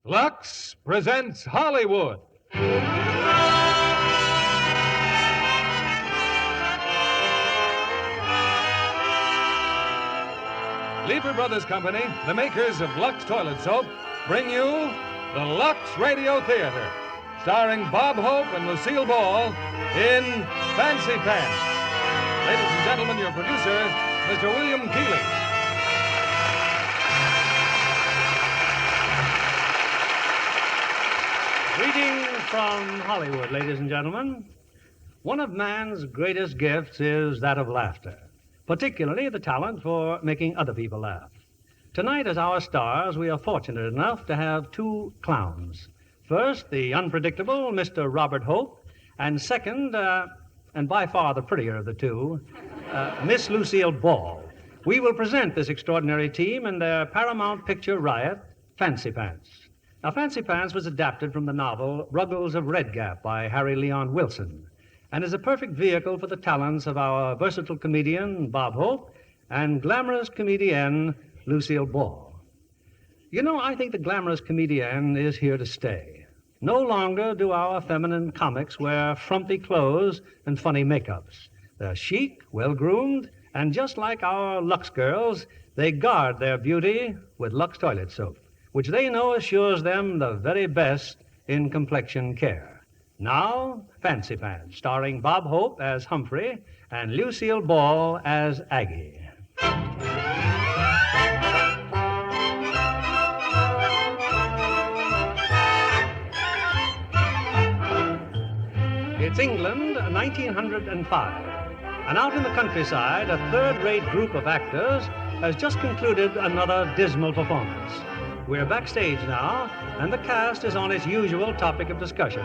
Lux presents Hollywood. Lever Brothers Company, the makers of Lux Toilet Soap, bring you the Lux Radio Theater, starring Bob Hope and Lucille Ball in Fancy Pants. Ladies and gentlemen, your producer, Mr. William Keighley. Greetings from Hollywood, ladies and gentlemen. One of man's greatest gifts is that of laughter, particularly the talent for making other people laugh. Tonight, as our stars, we are fortunate enough to have two clowns. First, the unpredictable Mr. Robert Hope, and second, and by far the prettier of the two, Miss Lucille Ball. We will present this extraordinary team in their Paramount picture riot, Fancy Pants. Now, Fancy Pants was adapted from the novel Ruggles of Red Gap by Harry Leon Wilson and is a perfect vehicle for the talents of our versatile comedian, Bob Hope, and glamorous comedienne, Lucille Ball. You know, I think the glamorous comedienne is here to stay. No longer do our feminine comics wear frumpy clothes and funny makeups. They're chic, well-groomed, and just like our Lux girls, they guard their beauty with Lux Toilet Soap, which they know assures them the very best in complexion care. Now, Fancy Pants, starring Bob Hope as Humphrey and Lucille Ball as Aggie. It's England, 1905, and out in the countryside, a third-rate group of actors has just concluded another dismal performance. We're backstage now, and the cast is on its usual topic of discussion.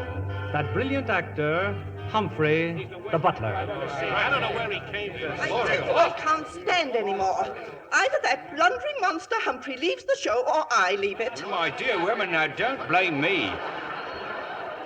That brilliant actor, Humphrey, the butler. I don't know where he came from. I can't stand anymore. Either that blundering monster Humphrey leaves the show, or I leave it. My dear woman, now don't blame me.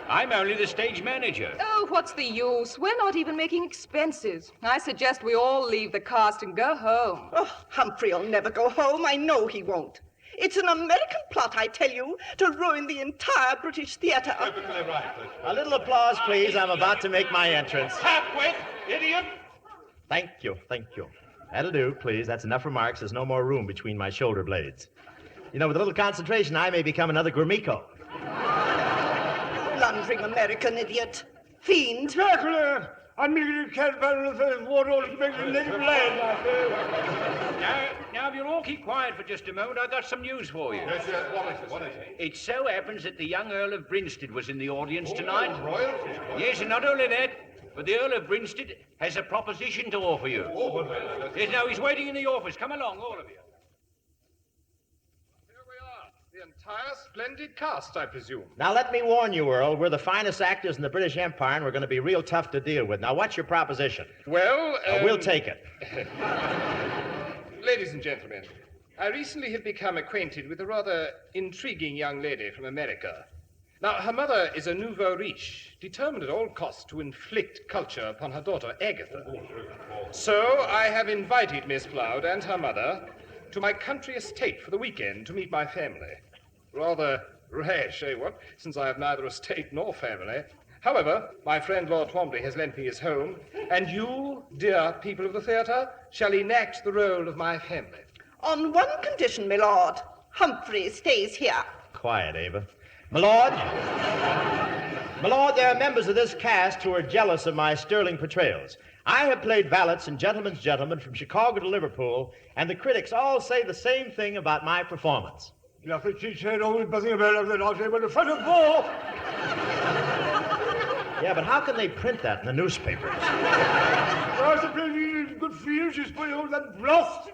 I'm only the stage manager. Oh, what's the use? We're not even making expenses. I suggest we all leave the cast and go home. Oh, Humphrey'll never go home. I know he won't. It's an American plot, I tell you, to ruin the entire British theater. Perfectly right. A little applause, please. I'm about to make my entrance. Halfway, idiot! Thank you. That'll do, please. That's enough remarks. There's no more room between my shoulder blades. You know, with a little concentration, I may become another Gromyko. Blundering American idiot. Fiend. Dracula! I'm making a cat battle of water to make the native land. Now, if you'll all keep quiet for just a moment, I've got some news for you. Yes, what is it? It so happens that the young Earl of Brinstead was in the audience tonight. Royalty? Yes, and not only that, but the Earl of Brinstead has a proposition to offer you. Oh, Yes, now, he's waiting in the office. Come along, all of you. here we are. The entire splendid cast, I presume. Now, let me warn you, Earl, we're the finest actors in the British Empire, and we're going to be real tough to deal with. Now, what's your proposition? Well, We'll take it. Ladies and gentlemen, I recently have become acquainted with a rather intriguing young lady from America. Now, her mother is a nouveau riche, determined at all costs to inflict culture upon her daughter, Agatha. So I have invited Miss Floud and her mother to my country estate for the weekend to meet my family. Rather rash, eh, what? Since I have neither estate nor family. However, my friend Lord Twombly has lent me his home, and you, dear people of the theatre, shall enact the role of my family. On one condition, my lord. Humphrey stays here. Quiet, Ava. My lord, there are members of this cast who are jealous of my sterling portrayals. I have played valets and gentlemen's gentlemen from Chicago to Liverpool, and the critics all say the same thing about my performance. Nothing she said, only buzzing about the not able to front of ball. Yeah, but how can they print that in the newspapers? I suppose it's good for you. She's putting all that blast.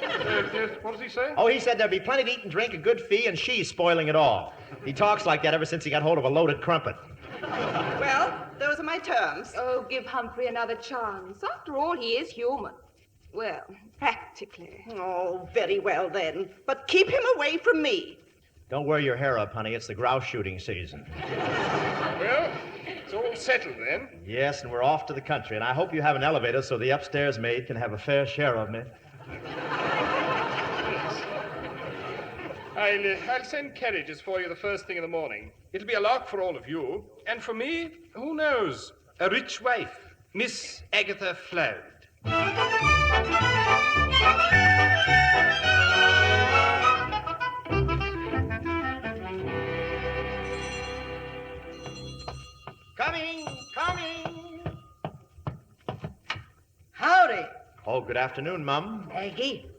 Yes, what does he say? Oh, he said there'd be plenty to eat and drink, a good fee, and she's spoiling it all. He talks like that ever since he got hold of a loaded crumpet. Well, those are my terms. Oh, give Humphrey another chance. After all, he is human. Well, practically. Oh, very well then. But keep him away from me. Don't wear your hair up, honey. It's the grouse shooting season. Well, it's all settled then. Yes, and we're off to the country, and I hope you have an elevator so the upstairs maid can have a fair share of me. I'll send carriages for you the first thing in the morning. It'll be a lark for all of you. And for me, who knows? A rich wife, Miss Agatha Floud. Coming. Howdy. Oh, good afternoon, Mum. Aggie,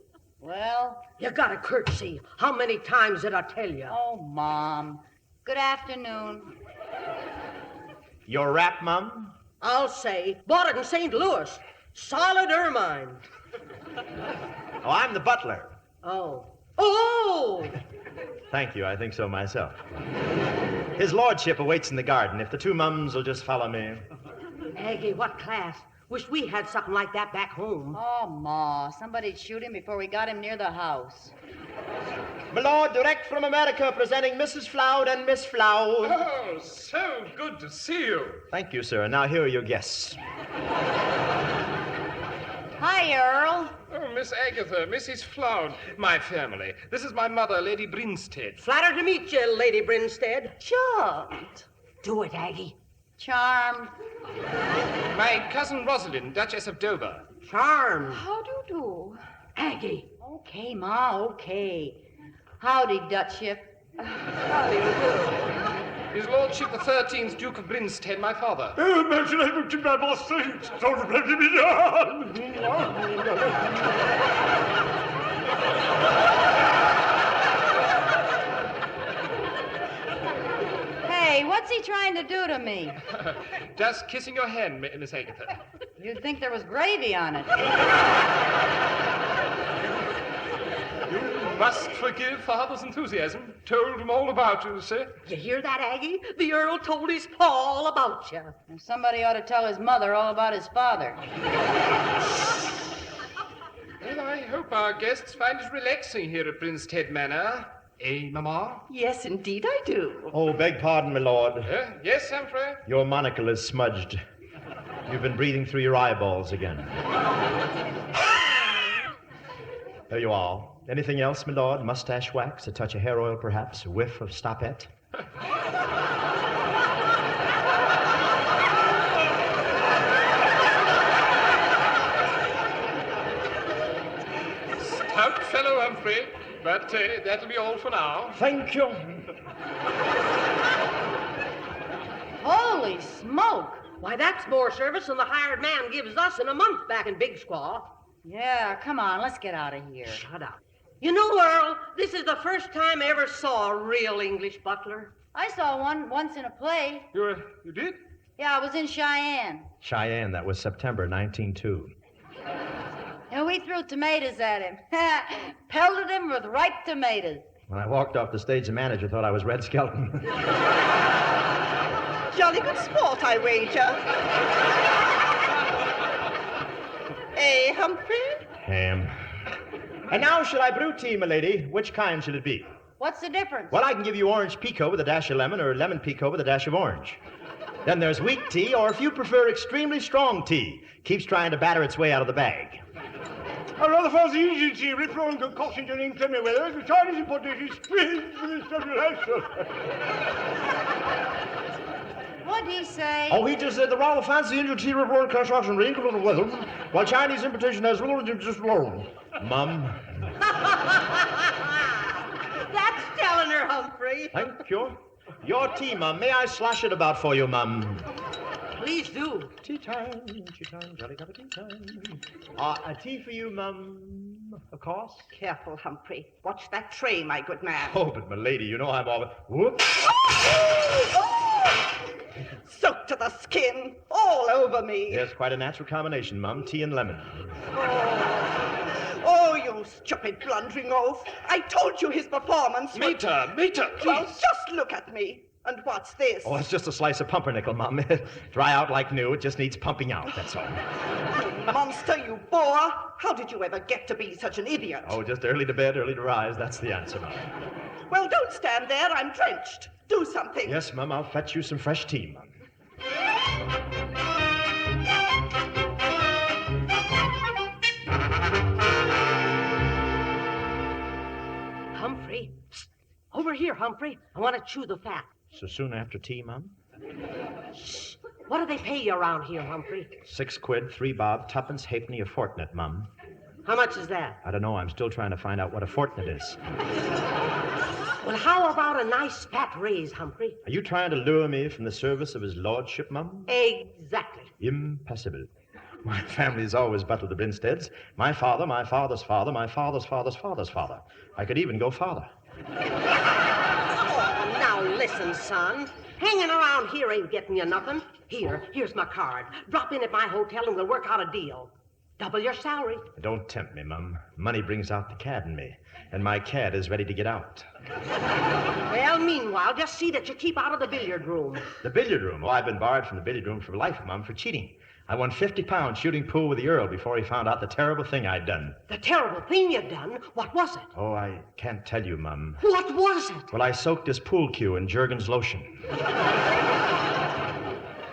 Well, you got a courtesy. How many times did I tell you? oh, Mom. Good afternoon. Your rap, Mum? I'll say, bought it in St. Louis. Solid ermine. Oh, I'm the butler. Oh. Thank you, I think so myself. His lordship awaits in the garden. If the two mums will just follow me. Aggie, what class? Wish we had something like that back home. Oh, Ma, somebody'd shoot him before we got him near the house. My lord, direct from America, presenting Mrs. Floud and Miss Floud. Oh, so good to see you. Thank you, sir. Now here are your guests. Hi, Earl. Oh, Miss Agatha, Mrs. Floud, my family. This is my mother, Lady Brinstead. Flattered to meet you, Lady Brinstead. Charmed. Do it, Aggie. Charmed. My cousin Rosalind, Duchess of Dover. Charmed. How do you do? Aggie. Okay, Ma, okay. Howdy, Dutchship. How do you do? His Lordship the 13th Duke of Brinstead, my father. Hey, what's he trying to do to me? Just kissing your hand, Miss Agatha. You'd think there was gravy on it. You must forgive father's enthusiasm. Told him all about you, sir. You hear that, Aggie? The Earl told his pa all about you. And somebody ought to tell his mother all about his father. Well, I hope our guests find it relaxing here at Brinstead Manor. Eh, Mamma? Yes, indeed I do. Oh, beg pardon, my lord. Yes, Humphrey? Your monocle is smudged. You've been breathing through your eyeballs again. There you are. Anything else, my lord? Mustache wax, a touch of hair oil, perhaps? A whiff of stopette? Stout fellow, Humphrey. But that'll be all for now. Thank you. Holy smoke! Why, that's more service than the hired man gives us in a month back in Big Squaw. Yeah, come on, let's get out of here. Shut up. You know, Earl, this is the first time I ever saw a real English butler. I saw one once in a play. You did? Yeah, I was in Cheyenne. Cheyenne, that was September 1902. And we threw tomatoes at him. Pelted him with ripe tomatoes. When I walked off the stage, the manager thought I was Red Skelton. Jolly good sport, I wager. Eh, Humphrey? Ham. And now, shall I brew tea, my lady? Which kind should it be? What's the difference? Well, I can give you orange pekoe with a dash of lemon or lemon pekoe with a dash of orange. Then there's weak tea, or if you prefer extremely strong tea, keeps trying to batter its way out of the bag. I rather fancy easy tea, rip-roaring concoction during clammy weather. The Chinese importation is squeezed for this circulation. What'd he say? Oh, he just said the rather fancy Indian tea, rip-roaring concoction during clammy weather, while Chinese importation has just rolled. Mum. That's telling her, Humphrey. Thank you. Your tea, Mum. May I slosh it about for you, Mum? Please do. Tea time, jolly cup of tea time. A tea for you, Mum, of course. Careful, Humphrey. Watch that tray, my good man. Oh, but my lady, you know I'm all... Whoops. Soaked to the skin, all over me. Yes, quite a natural combination, Mum. Tea and lemon. Oh, you stupid blundering oaf. I told you his performance was... Meter, please. Well, just look at me. And what's this? Oh, it's just a slice of pumpernickel, Mum. Dry out like new. It just needs pumping out, that's all. Monster, you bore. How did you ever get to be such an idiot? Oh, just early to bed, early to rise. That's the answer, Mum. Well, don't stand there. I'm drenched. Do something. Yes, Mum, I'll fetch you some fresh tea, Mum. Humphrey, Over here, Humphrey. I want to chew the fat. So soon after tea, Mum? Shh. What do they pay you around here, Humphrey? 6 quid, 3 bob, 2pence halfpenny a fortnight, Mum. How much is that? I don't know. I'm still trying to find out what a fortnight is. Well, how about a nice fat raise, Humphrey? Are you trying to lure me from the service of his lordship, Mum? Exactly. Impossible. My family's always buttled to Brinsteads. My father, my father's father, my father's father's father's father. I could even go farther. Oh, now listen, son. Hanging around here ain't getting you nothing. Here's my card. Drop in at my hotel and we'll work out a deal. Double your salary. Don't tempt me, Mum. Money brings out the cad in me, and my cad is ready to get out. Well, meanwhile, just see that you keep out of the billiard room. The billiard room? Oh, I've been barred from the billiard room for life, Mum, for cheating. I won 50 pounds shooting pool with the Earl before he found out the terrible thing I'd done. The terrible thing you'd done? What was it? Oh, I can't tell you, Mum. What was it? Well, I soaked his pool cue in Jergens lotion.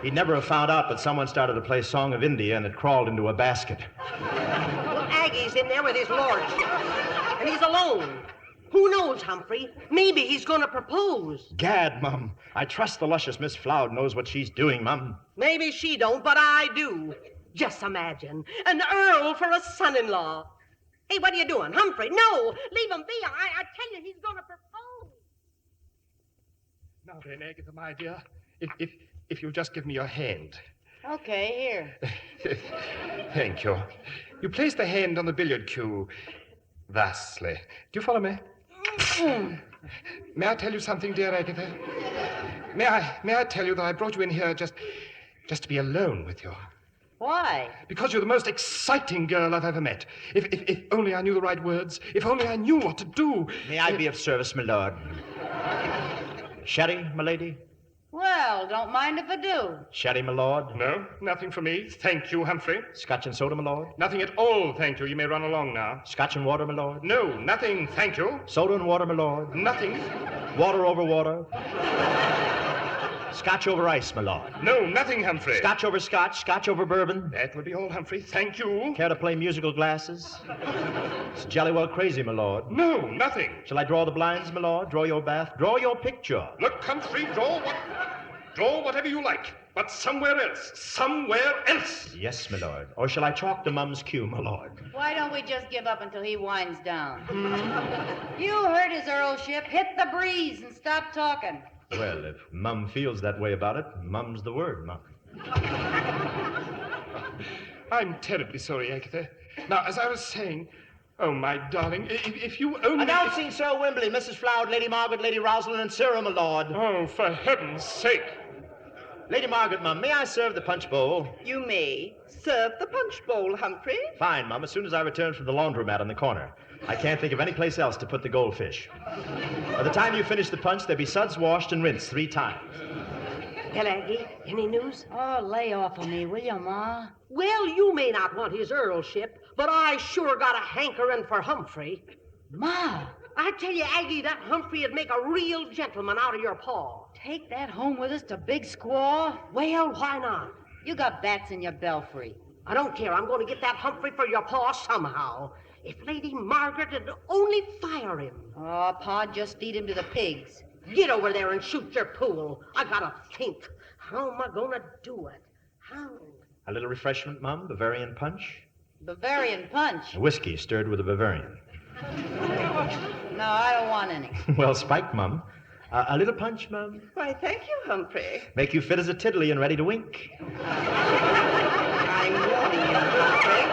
He'd never have found out, but someone started to play Song of India and it crawled into a basket. Well, Aggie's in there with his lordship, and he's alone. Who knows, Humphrey? Maybe he's going to propose. Gad, Mum. I trust the luscious Miss Floud knows what she's doing, Mum. Maybe she don't, but I do. Just imagine, an earl for a son-in-law. Hey, what are you doing? Humphrey, no! Leave him be. I tell you, he's going to propose. Now then, Agatha, my dear, if you'll just give me your hand. Okay, here. Thank you. You place the hand on the billiard cue thusly. Do you follow me? May I tell you something, dear Agatha? May I tell you that I brought you in here just to be alone with you? Why? Because you're the most exciting girl I've ever met. If only I knew the right words. If only I knew what to do. May I be of service, my lord? Sherry, my lady? Well, don't mind if I do. Sherry, my lord? No, nothing for me. Thank you, Humphrey. Scotch and soda, my lord? Nothing at all, thank you. You may run along now. Scotch and water, my lord? No, nothing, thank you. Soda and water, my lord? Nothing. Water over water? Scotch over ice, my lord? No, nothing, Humphrey. Scotch over scotch, scotch over bourbon? That will be all, Humphrey. Thank you. Care to play musical glasses? It's jolly well crazy, my lord. No, nothing. Shall I draw the blinds, my lord? Draw your bath? Draw your picture? Look, Humphrey, draw whatever you like, but somewhere else. Somewhere else. Yes, my lord. Or shall I chalk the mum's cue, my lord? Why don't we just give up until he winds down? You heard his earlship. Hit the breeze and stop talking. Well, if Mum feels that way about it, Mum's the word, Mum. I'm terribly sorry, Agatha. Now, as I was saying, oh, my darling, if you only... Announcing Sir Wimberley, Mrs. Floud, Lady Margaret, Lady Rosalind, and Cyril, my lord. Oh, for heaven's sake. Lady Margaret, Mum, may I serve the punch bowl? You may. Serve the punch bowl, Humphrey. Fine, Mum, as soon as I return from the laundromat on the corner. I can't think of any place else to put the goldfish. By the time you finish the punch, they'll be suds washed and rinsed 3 times. Well, Aggie, any news? Oh, lay off of me, will you, Ma? Well, you may not want his earlship, but I sure got a hankering for Humphrey. Ma! I tell you, Aggie, that Humphrey'd make a real gentleman out of your paw. Take that home with us to Big Squaw? Well, why not? You got bats in your belfry. I don't care. I'm going to get that Humphrey for your paw somehow. If Lady Margaret would only fire him. Oh, Pa, just feed him to the pigs. Get over there and shoot your pool. I gotta think. How am I gonna do it? How? A little refreshment, Mum? Bavarian punch? Bavarian punch? Whiskey stirred with a Bavarian. No, I don't want any. Well spiked, Mum. A little punch, Mum? Why, thank you, Humphrey. Make you fit as a tiddly and ready to wink. I'm warning you, Humphrey.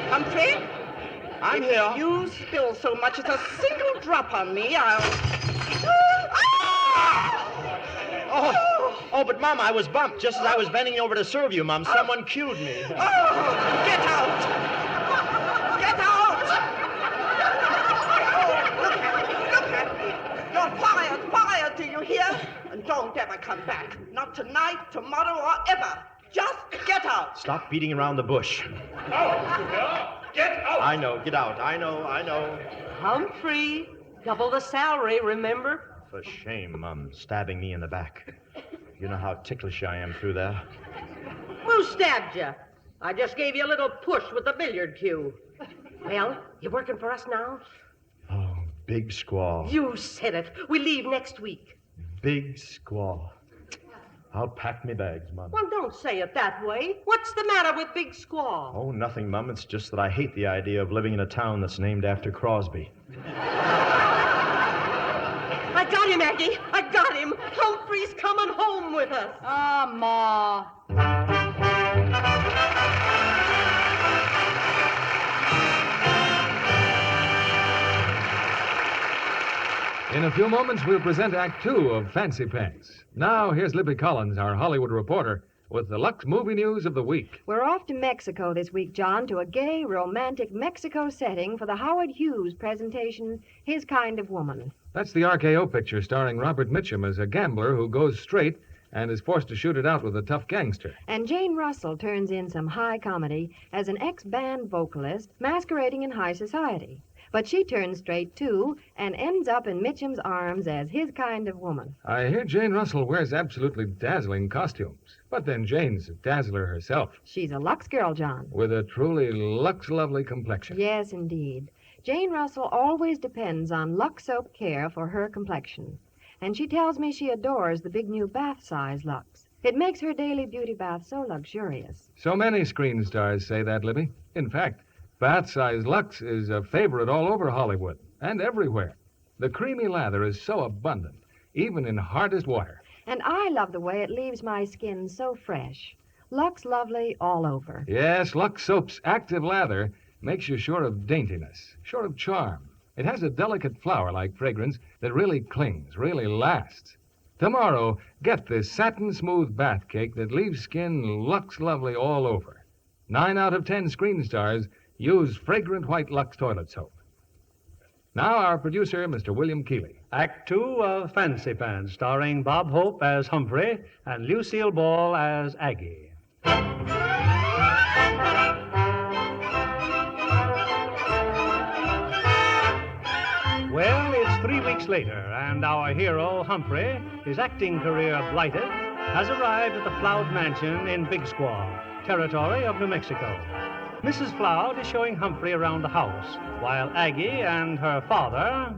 Humphrey? I'm here. If you spill so much as a single drop on me, I'll... Oh, but Mum, I was bumped just as I was bending over to serve you, Mum. Someone cued me. Oh, get out! Get out! Oh, look at me. You're fired, do you hear? And don't ever come back. Not tonight, tomorrow, or ever. Just get out. Stop beating around the bush. Out! Get out! I know, get out. I know. Humphrey, double the salary, remember? For shame, Mum, stabbing me in the back. You know how ticklish I am through there. Who stabbed you? I just gave you a little push with the billiard cue. Well, you working for us now? Oh, big squall. You said it. We leave next week. Big squall. I'll pack me bags, Mom. Well, don't say it that way. What's the matter with Big Squaw? Oh, nothing, Mum. It's just that I hate the idea of living in a town that's named after Crosby. I got him, Aggie. I got him. Humphrey's coming home with us. Ah, Ma. In a few moments, we'll present Act Two of Fancy Pants. Now, here's Libby Collins, our Hollywood reporter, with the Lux movie news of the week. We're off to Mexico this week, John, to a gay, romantic Mexico setting for the Howard Hughes presentation, His Kind of Woman. That's the RKO picture starring Robert Mitchum as a gambler who goes straight and is forced to shoot it out with a tough gangster. And Jane Russell turns in some high comedy as an ex-band vocalist masquerading in high society. But she turns straight, too, and ends up in Mitchum's arms as his kind of woman. I hear Jane Russell wears absolutely dazzling costumes. But then Jane's a dazzler herself. She's a Lux girl, John. With a truly Lux-lovely complexion. Yes, indeed. Jane Russell always depends on Lux soap care for her complexion. And she tells me she adores the big new bath-size Lux. It makes her daily beauty bath so luxurious. So many screen stars say that, Libby. In fact, bath-size Lux is a favorite all over Hollywood and everywhere. The creamy lather is so abundant, even in hardest water. And I love the way it leaves my skin so fresh. Lux lovely all over. Yes, Lux Soap's active lather makes you sure of daintiness, sure of charm. It has a delicate flower-like fragrance that really clings, really lasts. Tomorrow, get this satin-smooth bath cake that leaves skin Lux lovely all over. 9 out of 10 screen stars use fragrant white Lux toilet soap. Now, our producer, Mr. William Keeley. Act Two of Fancy Pants, starring Bob Hope as Humphrey and Lucille Ball as Aggie. Well, it's 3 weeks later, and our hero, Humphrey, his acting career blighted, has arrived at the Floud Mansion in Big Squaw, territory of New Mexico. Mrs. Floud is showing Humphrey around the house, while Aggie and her father...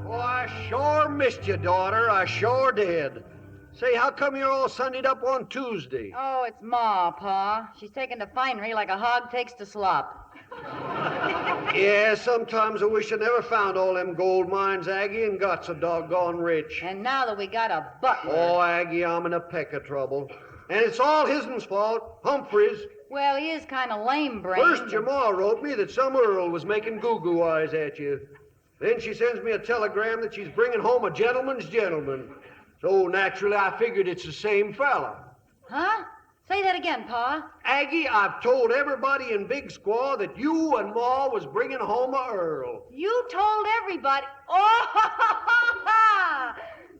Oh, I sure missed you, daughter. I sure did. Say, how come you're all Sundayed up on Tuesday? Oh, it's Ma, Pa. She's taken to finery like a hog takes to slop. Yeah, sometimes I wish I never found all them gold mines, Aggie, and got so doggone rich. And now that we got a butler... Oh, Aggie, I'm in a peck of trouble. And it's all hisn's fault, Humphrey's. Well, he is kind of lame-brained. First, your ma wrote me that some earl was making goo-goo eyes at you. Then she sends me a telegram that she's bringing home a gentleman's gentleman. So, naturally, I figured it's the same fella. Huh? Say that again, Pa. Aggie, I've told everybody in Big Squaw that you and Ma was bringing home a earl. You told everybody... Oh!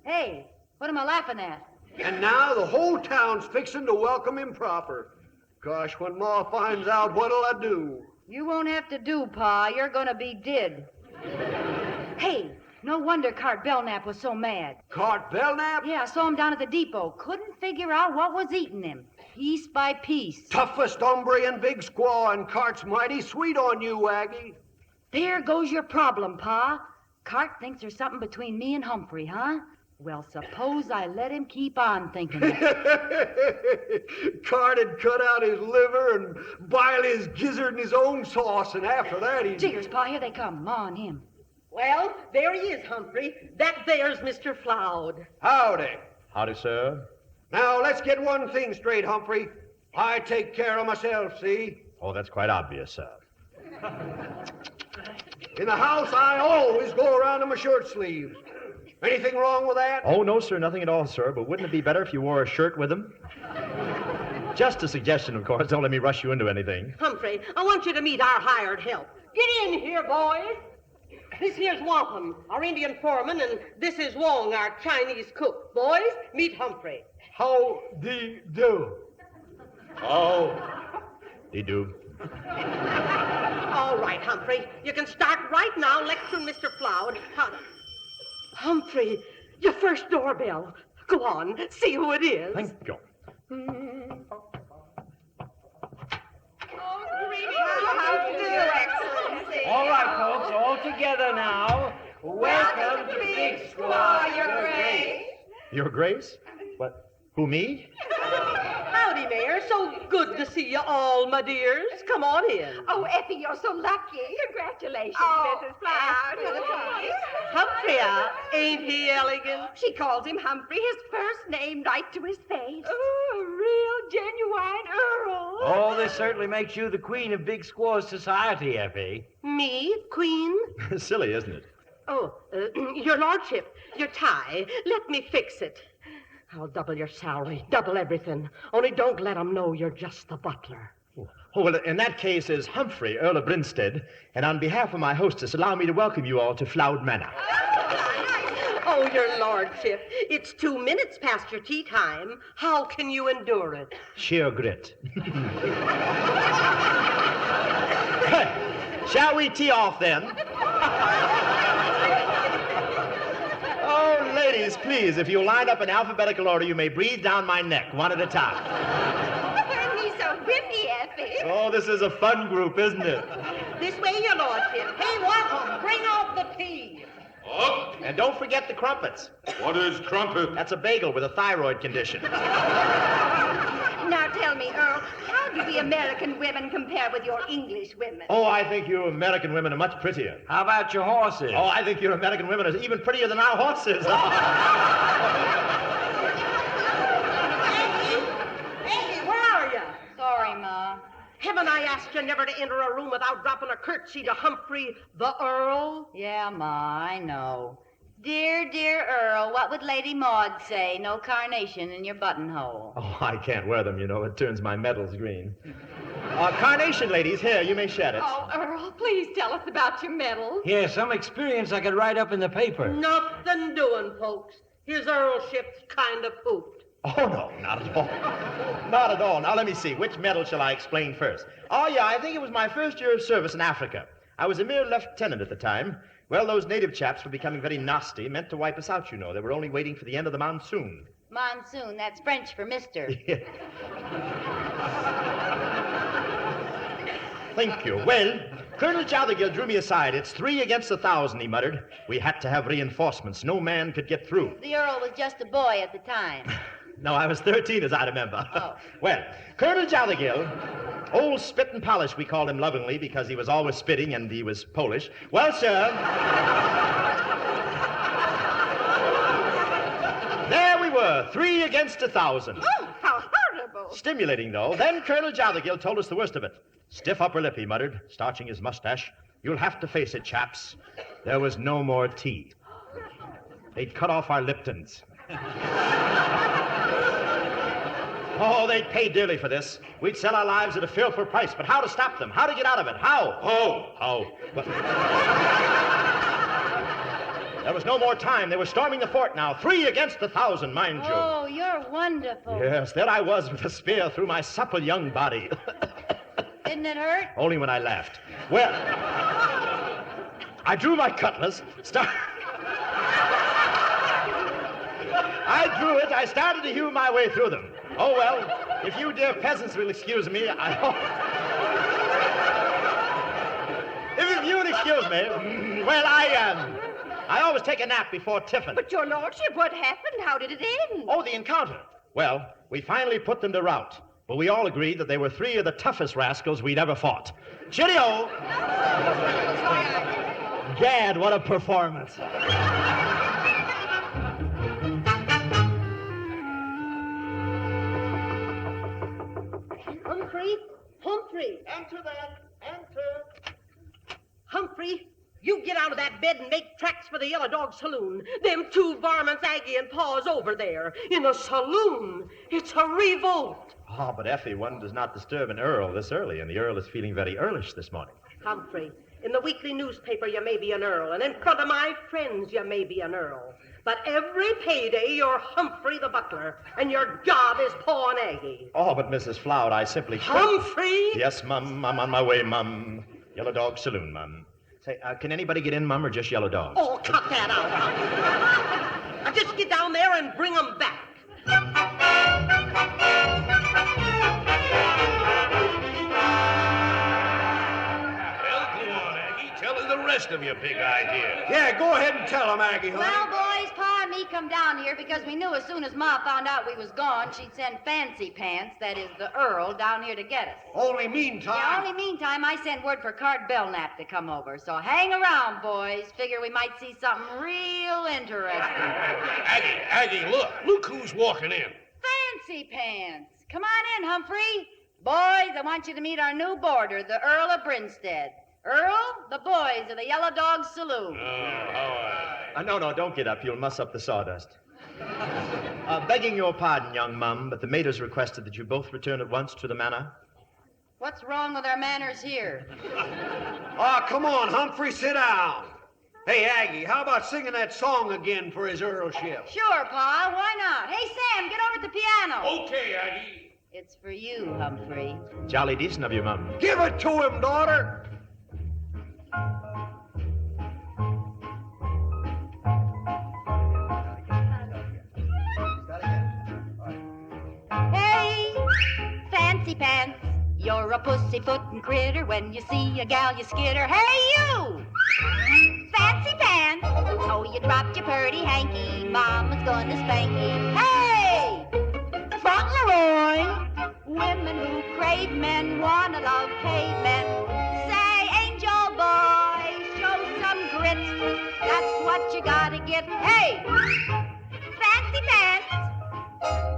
Hey, what am I laughing at? And now the whole town's fixing to welcome him proper. Gosh, when Ma finds out, what'll I do? You won't have to do, Pa. You're gonna be did. Hey, no wonder Cart Belknap was so mad. Cart Belknap? Yeah, I saw him down at the depot. Couldn't figure out what was eating him. Piece by piece. Toughest hombre in Big Squaw, and Cart's mighty sweet on you, Aggie. There goes your problem, Pa. Cart thinks there's something between me and Humphrey, huh? Well, suppose I let him keep on thinking it. Cart'd cut out his liver and boil his gizzard in his own sauce, and after that he'd... Jiggers, Pa, here they come. Ma and him. Well, there he is, Humphrey. That there's Mr. Floud. Howdy. Howdy, sir. Now, let's get one thing straight, Humphrey. I take care of myself, see? Oh, that's quite obvious, sir. In the house, I always go around in my shirt sleeves. Anything wrong with that? Oh, no, sir, nothing at all, sir. But wouldn't it be better if you wore a shirt with them? Just a suggestion, of course. Don't let me rush you into anything. Humphrey, I want you to meet our hired help. Get in here, boys. This here's Wampum, our Indian foreman, and this is Wong, our Chinese cook. Boys, meet Humphrey. How do do? Oh, they do. All right, Humphrey. You can start right now lecturing Mr. Floud. Humphrey, your first doorbell. Go on, see who it is. Thank you. together now. Welcome to Big Squaw, Your Grace. Your Grace? What? Who, me? Howdy, Mayor. So good to see you all, my dears. Come on in. Oh, Effie, you're so lucky. Congratulations, Mrs. Flower. Humphrey, ain't he elegant? She calls him Humphrey, his first name, right to his face. Oh, a real, genuine Earl. Oh, this certainly makes you the queen of Big Squaw's society, Effie. Me, queen? Silly, isn't it? Oh, your lordship, your tie. Let me fix it. I'll double your salary, double everything. Only don't let 'em know you're just the butler. Oh, well, in that case is Humphrey, Earl of Brinstead, and on behalf of my hostess, allow me to welcome you all to Floud Manor. Oh, your lordship, it's 2 minutes past your tea time. How can you endure it? Sheer grit. Shall we tee off then? Oh, ladies, please, if you line up in alphabetical order, you may breathe down my neck, one at a time. He's so whippy, Effie. Oh, this is a fun group, isn't it? This way, your lordship. Hey, welcome. Bring out the tea. Oh, and don't forget the crumpets. What is crumpet? That's a bagel with a thyroid condition. Now tell me, Earl, how do the American women compare with your English women? Oh, I think you American women are much prettier. How about your horses? Oh, I think your American women are even prettier than our horses. Hey, where are you? Sorry, Ma. Haven't I asked you never to enter a room without dropping a curtsy to Humphrey the Earl? Yeah, Ma, I know. Dear, dear Earl, what would Lady Maud say? No carnation in your buttonhole. Oh, I can't wear them, you know. It turns my medals green. Carnation, ladies. Here, you may shed it. Oh, Earl, please tell us about your medals. Yeah, some experience I could write up in the paper. Nothing doing, folks. His Earlship's kind of pooped. Oh, no, not at all. Not at all. Now, let me see. Which medal shall I explain first? Oh, yeah, I think it was my first year of service in Africa. I was a mere lieutenant at the time. Well, those native chaps were becoming very nasty, meant to wipe us out, you know. They were only waiting for the end of the monsoon. Monsoon, that's French for mister. Thank you. Well, Colonel Jothergill drew me aside. It's 3 against 1,000, he muttered. We had to have reinforcements. No man could get through. The Earl was just a boy at the time. No, I was 13, as I remember. Oh. Well, Colonel Jothergill, old Spit and Polish, we called him lovingly because he was always spitting and he was Polish. Well, sir, there we were, 3 against 1,000. Oh, how horrible. Stimulating, though. Then Colonel Jothergill told us the worst of it. Stiff upper lip, he muttered, starching his mustache. You'll have to face it, chaps. There was no more tea. They'd cut off our Liptons. Oh, they'd pay dearly for this. We'd sell our lives at a fearful price, but how to stop them? How to get out of it? How? How? But... There was no more time. They were storming the fort now. 3 against 1,000, mind you. Oh, you're wonderful. Yes, there I was with a spear through my supple young body. Didn't it hurt? Only when I laughed. Well, I drew my cutlass, I drew it. I started to hew my way through them. Oh, well, if you dear peasants will excuse me, If you'll excuse me, well, I always take a nap before tiffin. But, your lordship, what happened? How did it end? Oh, the encounter. Well, we finally put them to rout. But we all agreed that they were 3 of the toughest rascals we'd ever fought. Cheerio! Gad, what a performance. Humphrey! Enter then! Enter! Humphrey, you get out of that bed and make tracks for the Yellow Dog Saloon. Them 2 varmints, Aggie and Pa's over there. In a saloon. It's a revolt. Oh, but Effie, one does not disturb an earl this early, and the earl is feeling very earlish this morning. Humphrey, in the weekly newspaper you may be an earl, and in front of my friends you may be an earl. But every payday you're Humphrey the butler, and your job is Pa and Aggie. Oh, but Mrs. Floud, I simply... Humphrey! Yes, Mum, I'm on my way, Mum. Yellow Dog Saloon, Mum. Say, can anybody get in, Mum, or just Yellow Dogs? Oh, cut that out, Humphrey. Now just get down there and bring them back. Well, come on, Aggie. Tell her the rest of your big idea? Yeah, go ahead and tell them, Aggie, honey. Well, boys, Pa and me come down here because we knew as soon as Ma found out we was gone, she'd send Fancy Pants, that is the Earl, down here to get us. Only meantime. Yeah, only meantime, I sent word for Cart Belknap to come over. So hang around, boys. Figure we might see something real interesting. Aggie, look who's walking in. Fancy Pants. Come on in, Humphrey. Boys, I want you to meet our new boarder, the Earl of Brinstead. Earl, the boys of the Yellow Dog Saloon. No, don't get up. You'll muss up the sawdust. Begging your pardon, young mum, but the maid has requested that you both return at once to the manor. What's wrong with our manners here? Oh, come on, Humphrey, sit down. Hey, Aggie, how about singing that song again for his earlship? Sure, Pa, why not? Hey, Sam, get over to the piano. Okay, Aggie. It's for you, Humphrey. Jolly decent of you, Mum. Give it to him, daughter. Hey, Fancy Pants, you're a pussyfootin' critter. When you see a gal, you skitter. Hey, you! Fancy Pants, oh, you dropped your purty hanky. Mama's gonna spank you. Hey! Fauntleroy, women who crave men wanna love cavemen. Say, angel boy, show some grit. That's what you gotta get. Hey! Fancy Pants,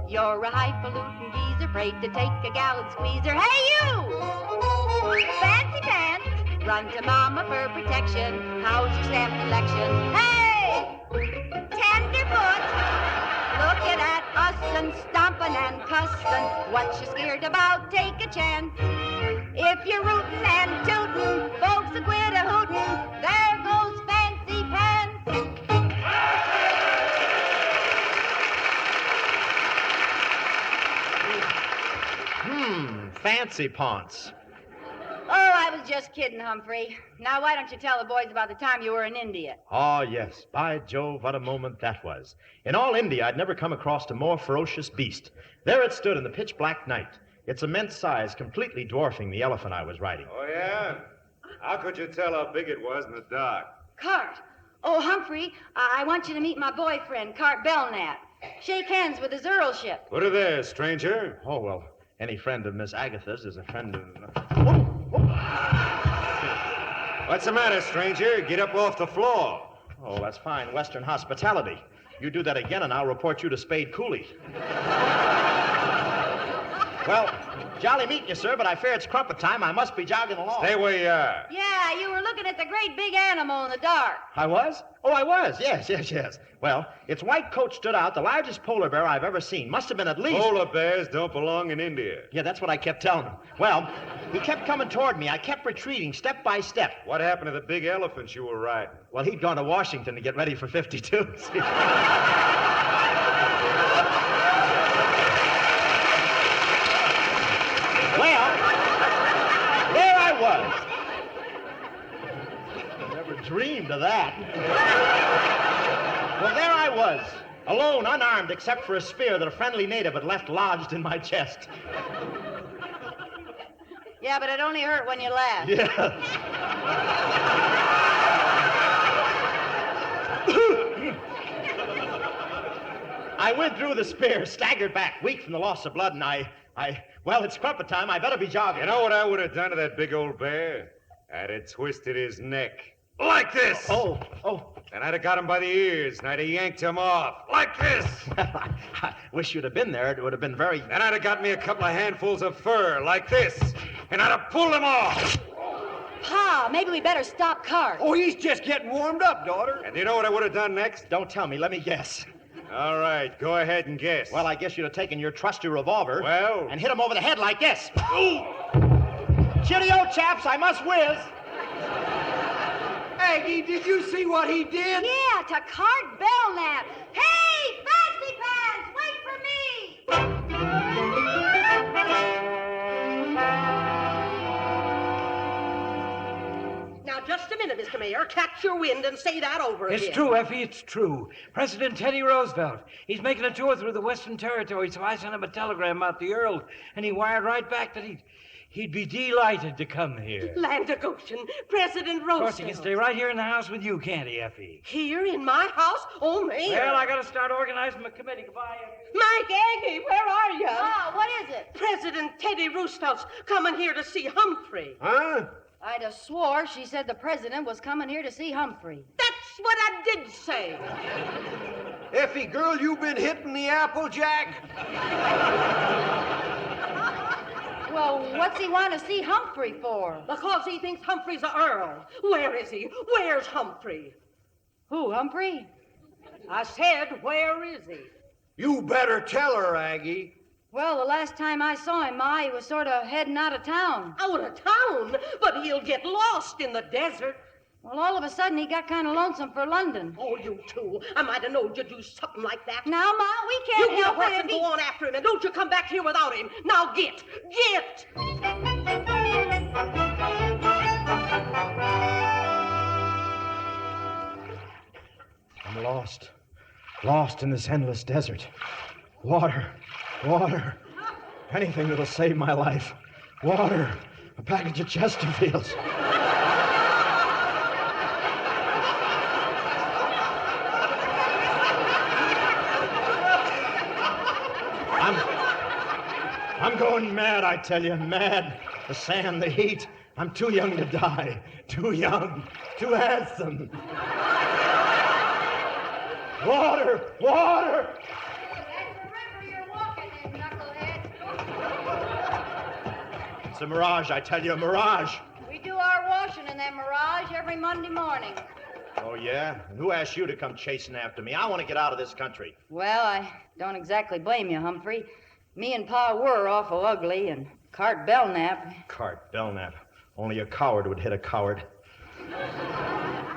you're a highfalutin' geezer, afraid to take a gal and squeeze her. Hey, you! Fancy Pants, run to Mama for protection. How's your stamp election? Hey! Tenderfoot, looking at us and stomping and cussing. What you scared about? Take a chance. If you're rootin' and tootin', folks will quit a hootin'. There goes Fancy Pants. Fancy Pants. Oh, I was just kidding, Humphrey. Now, why don't you tell the boys about the time you were in India? Oh, yes. By Jove, what a moment that was. In all India, I'd never come across a more ferocious beast. There it stood in the pitch-black night, its immense size completely dwarfing the elephant I was riding. Oh, yeah? How could you tell how big it was in the dark? Cart. Oh, Humphrey, I want you to meet my boyfriend, Cart Belknap. Shake hands with his earlship. Put her there, stranger. Oh, well, any friend of Miss Agatha's is a friend of... What's the matter, stranger? Get up off the floor. Oh, that's fine. Western hospitality. You do that again, and I'll report you to Spade Cooley. Well, jolly meeting you, sir, but I fear it's crumpet time. I must be jogging along. Stay where you are. Yeah, you were looking at the great big animal in the dark. I was? Oh, I was. Yes. Well, its white coat stood out, the largest polar bear I've ever seen. Must have been at least... Polar bears don't belong in India. Yeah, that's what I kept telling him. Well, he kept coming toward me. I kept retreating step by step. What happened to the big elephants you were riding? Well, he'd gone to Washington to get ready for 52. Well, there I was. Never dreamed of that. Well, there I was, alone, unarmed, except for a spear that a friendly native had left lodged in my chest. Yeah, but it only hurt when you laughed. Yeah. I went through the spear, staggered back, weak from the loss of blood, and well, it's crumpet time. I better be jogging. You know what I would have done to that big old bear? I'd have twisted his neck. Like this! Oh. And I'd have got him by the ears, and I'd have yanked him off. Like this! I wish you'd have been there. It would have been very... Then I'd have got me a couple of handfuls of fur, like this, and I'd have pulled him off. Pa, maybe we better stop Cart. Oh, he's just getting warmed up, daughter. And you know what I would have done next? Don't tell me. Let me guess. All right, go ahead and guess. Well, I guess you'd have taken your trusty revolver... Well? ...and hit him over the head like this. Ooh! Cheerio, chaps. I must whiz. Aggie, did you see what he did? Yeah, to Cart Belknap. Hey, Fancy Pants, wait for me! Now, just a minute, Mr. Mayor. Catch your wind and say that over again. It's true, Effie, it's true. President Teddy Roosevelt, he's making a tour through the Western Territory, so I sent him a telegram about the Earl, and he wired right back that He'd be delighted to come here. Land of Goshen, President Roosevelt. Of course, he can stay right here in the house with you, can't he, Effie? Here in my house? Oh, man. Well, I gotta start organizing my committee. Goodbye, Effie. Mike Aggie, where are you? Ma, what is it? President Teddy Roosevelt's coming here to see Humphrey. Huh? I'd have swore she said the president was coming here to see Humphrey. That's what I did say. Effie, girl, you been hitting the Applejack? Well, what's he want to see Humphrey for? Because he thinks Humphrey's an earl. Where is he? Where's Humphrey? Who, Humphrey? I said, where is he? You better tell her, Aggie. Well, the last time I saw him, Ma, he was sort of heading out of town. Out of town? But he'll get lost in the desert. Well, all of a sudden, he got kind of lonesome for London. Oh, you two. I might have known you'd do something like that. Now, Ma, we can't you help get it. and go on after him, and don't you come back here without him. Now get! Get! I'm lost. Lost in this endless desert. Water. Water. Anything that'll save my life. Water. A package of Chesterfields. I'm going mad, I tell you, mad. The sand, the heat. I'm too young to die. Too young. Too handsome. Water! Water! It's a mirage, I tell you, a mirage. We do our washing in that mirage every Monday morning. Oh, yeah? And who asked you to come chasing after me? I want to get out of this country. Well, I don't exactly blame you, Humphrey. Me and Pa were awful ugly, and Cart Belknap. Cart Belknap. Only a coward would hit a coward.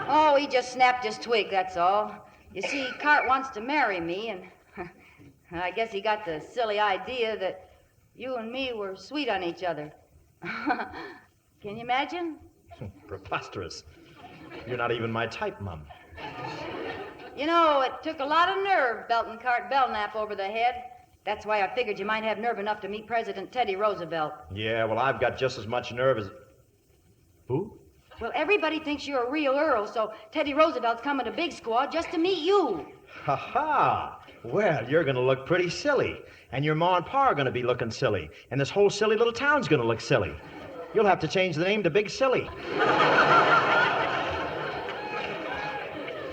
Oh, he just snapped his twig, that's all. You see, Cart wants to marry me, and I guess he got the silly idea that you and me were sweet on each other. Can you imagine? Preposterous. You're not even my type, Mum. You know, it took a lot of nerve belting Cart Belknap over the head. That's why I figured you might have nerve enough to meet President Teddy Roosevelt. Yeah, well, I've got just as much nerve as... Who? Well, everybody thinks you're a real earl, so Teddy Roosevelt's coming to Big Squaw just to meet you. Ha-ha! Well, you're going to look pretty silly. And your ma and pa are going to be looking silly. And this whole silly little town's going to look silly. You'll have to change the name to Big Silly.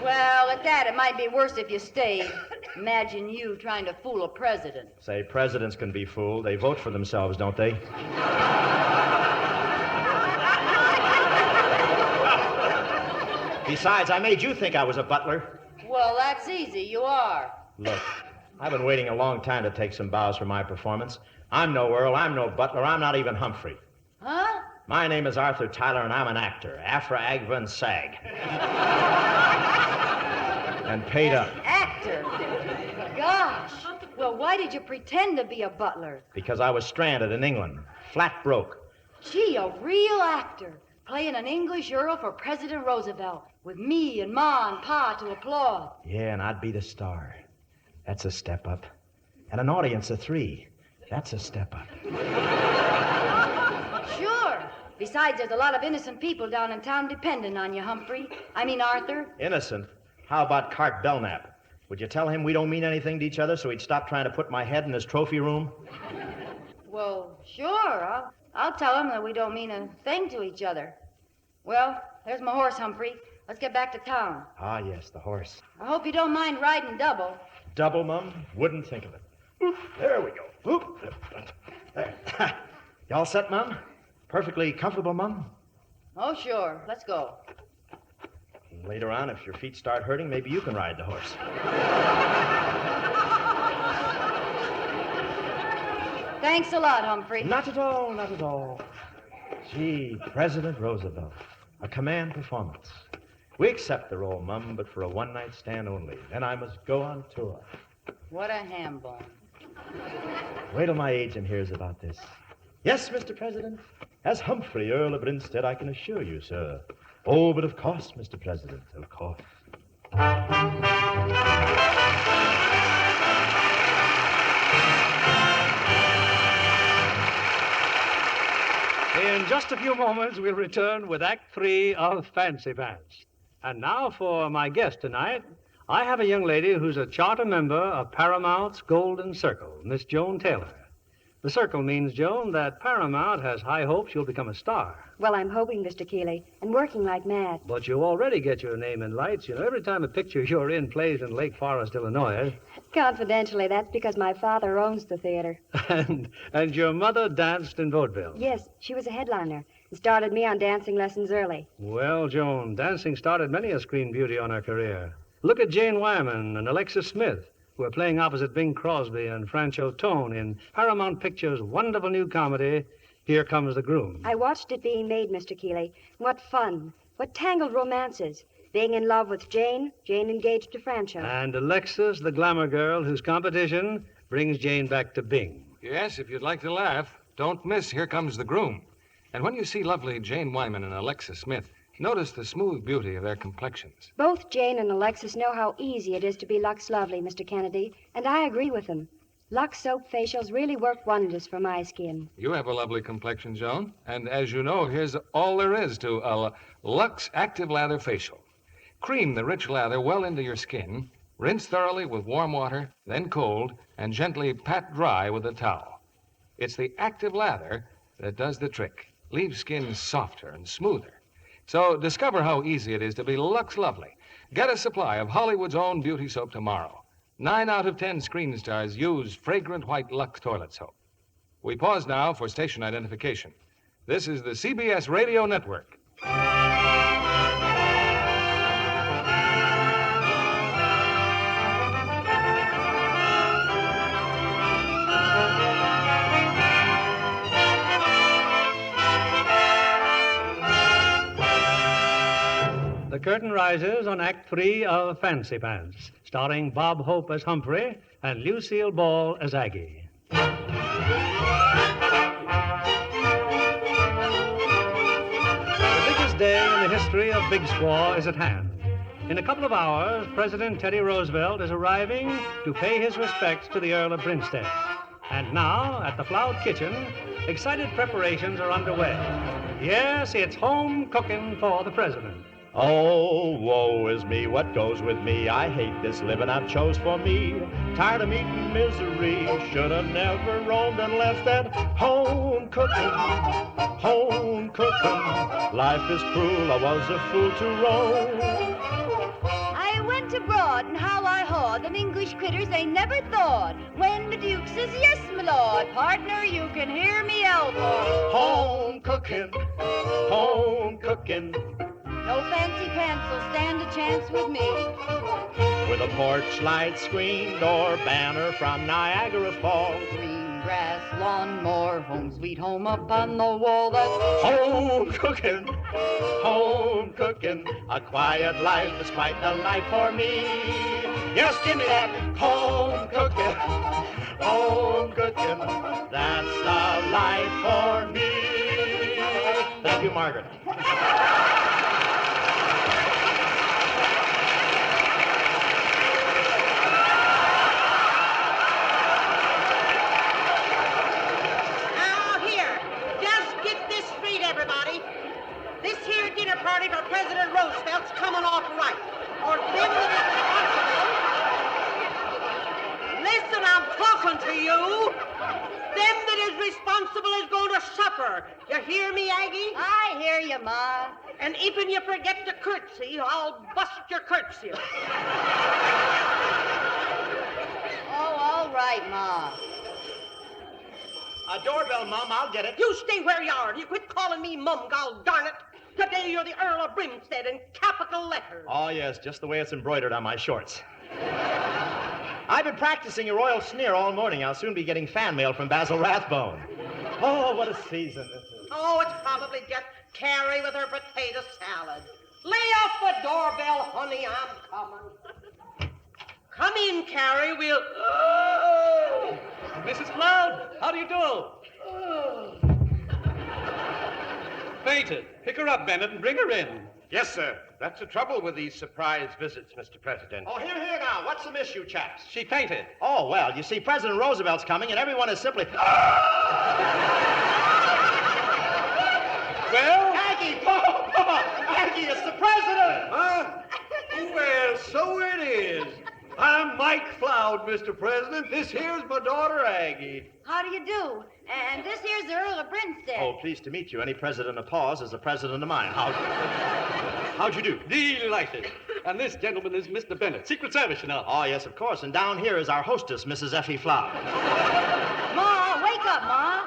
Well, at that, it might be worse if you stayed. Imagine you trying to fool a president. Say, presidents can be fooled. They vote for themselves, don't they? Besides, I made you think I was a butler. Well, that's easy. You are. Look, I've been waiting a long time to take some bows for my performance. I'm no earl, I'm no butler, I'm not even Humphrey. Huh? My name is Arthur Tyler, and I'm an actor. Afra, Agva, and Sag. And paid up. Actor? Gosh. Well, why did you pretend to be a butler? Because I was stranded in England, flat broke. Gee, a real actor. Playing an English earl for President Roosevelt. With me and Ma and Pa to applaud. Yeah, and I'd be the star. That's a step up. And an audience of 3. That's a step up. Sure. Besides, there's a lot of innocent people down in town depending on you, Humphrey. I mean, Arthur. Innocent? How about Cart Belknap? Would you tell him we don't mean anything to each other so he'd stop trying to put my head in his trophy room? Well, sure. I'll tell him that we don't mean a thing to each other. Well, there's my horse, Humphrey. Let's get back to town. Ah, yes, the horse. I hope you don't mind riding double. Double, Mum? Wouldn't think of it. Oof, there we go. Oop. There. You all set, Mum? Perfectly comfortable, Mum? Oh, sure. Let's go. Later on, if your feet start hurting, maybe you can ride the horse. Thanks a lot, Humphrey. Not at all, not at all. Gee, President Roosevelt. A command performance. We accept the role, Mum, but for a one-night stand only. Then I must go on tour. What a ham bone. Wait till my agent hears about this. Yes, Mr. President. As Humphrey, Earl of Brinstead, I can assure you, sir. Oh, but of course, Mr. President, of course. In just a few moments, we'll return with Act 3 of Fancy Pants. And now for my guest tonight, I have a young lady who's a charter member of Paramount's Golden Circle, Miss Joan Taylor. The circle means, Joan, that Paramount has high hopes you'll become a star. Well, I'm hoping, Mr. Keeley, and working like mad. But you already get your name in lights. You know, every time a picture you're in plays in Lake Forest, Illinois. Confidentially, that's because my father owns the theater. And your mother danced in vaudeville. Yes, she was a headliner and started me on dancing lessons early. Well, Joan, dancing started many a screen beauty on her career. Look at Jane Wyman and Alexis Smith, who are playing opposite Bing Crosby and Francho Tone in Paramount Pictures' wonderful new comedy, Here Comes the Groom. I watched it being made, Mr. Keeley. What fun. What tangled romances. Being in love with Jane, Jane engaged to Francho. And Alexis, the glamour girl, whose competition brings Jane back to Bing. Yes, if you'd like to laugh, don't miss Here Comes the Groom. And when you see lovely Jane Wyman and Alexis Smith, notice the smooth beauty of their complexions. Both Jane and Alexis know how easy it is to be Lux Lovely, Mr. Kennedy, and I agree with them. Lux soap facials really work wonders for my skin. You have a lovely complexion, Joan. And as you know, here's all there is to a Lux Active Lather Facial. Cream the rich lather well into your skin, rinse thoroughly with warm water, then cold, and gently pat dry with a towel. It's the active lather that does the trick. Leaves skin softer and smoother. So discover how easy it is to be Lux Lovely. Get a supply of Hollywood's own beauty soap tomorrow. 9 out of 10 screen stars use fragrant white Lux toilet soap. We pause now for station identification. This is the CBS Radio Network. The curtain rises on Act 3 of Fancy Pants, starring Bob Hope as Humphrey and Lucille Ball as Aggie. The biggest day in the history of Big Squaw is at hand. In a couple of hours, President Teddy Roosevelt is arriving to pay his respects to the Earl of Grinstead. And now, at the Floud Kitchen, excited preparations are underway. Yes, it's home cooking for the president. Oh, woe is me, what goes with me? I hate this living I've chose for me. Tired of meeting misery. Should have never roamed and left at home cooking. Home cooking. Life is cruel, I was a fool to roam. I went abroad and how I haw them English critters I never thought. When the Duke says, yes, my lord, partner, you can hear me elbow. Home cooking. Home cooking. No fancy pants will stand a chance with me. With a porch light screen door banner from Niagara Falls. Green grass, lawn mower, home sweet home up on the wall. That's home cooking, home cooking. A quiet life is quite the life for me. Yes, give me that home cooking, home cooking. That's the life for me. Thank you, Margaret. This here dinner party for President Roosevelt's coming off right. Or them that is responsible. Listen, I'm talking to you. Them that is responsible is going to supper. You hear me, Aggie? I hear you, Ma. And if you forget to curtsy, I'll bust your curtsy. Oh, all right, Ma. A doorbell, Mum, I'll get it. You stay where you are. You quit calling me Mum, gol darn it. Today you're the Earl of Brimstead in capital letters. Oh, yes, just the way it's embroidered on my shorts. I've been practicing a royal sneer all morning. I'll soon be getting fan mail from Basil Rathbone. Oh, what a season this is. Oh, it's probably just Carrie with her potato salad. Lay off the doorbell, honey. I'm coming. Come in, Carrie. We'll... Oh. Mrs. Floud, how do you do? Oh. Fainted. Pick her up, Bennett, and bring her in. Yes, sir. That's the trouble with these surprise visits, Mr. President. Oh, here now. What's the miss, you chaps? She fainted. Oh, well, you see, President Roosevelt's coming, and everyone is simply... Well? Aggie, Aggie, it's the president! Huh? Well, so it is. I'm Mike Floud, Mr. President. This here's my daughter, Aggie. How do you do? And this here's the Earl of Brinstead. Oh, pleased to meet you. Any president of Paws is a president of mine. How'd you do? Delighted. And this gentleman is Mr. Bennett, Secret Service, you know. Oh, yes, of course. And down here is our hostess, Mrs. Effie Flower. Ma, wake up, Ma.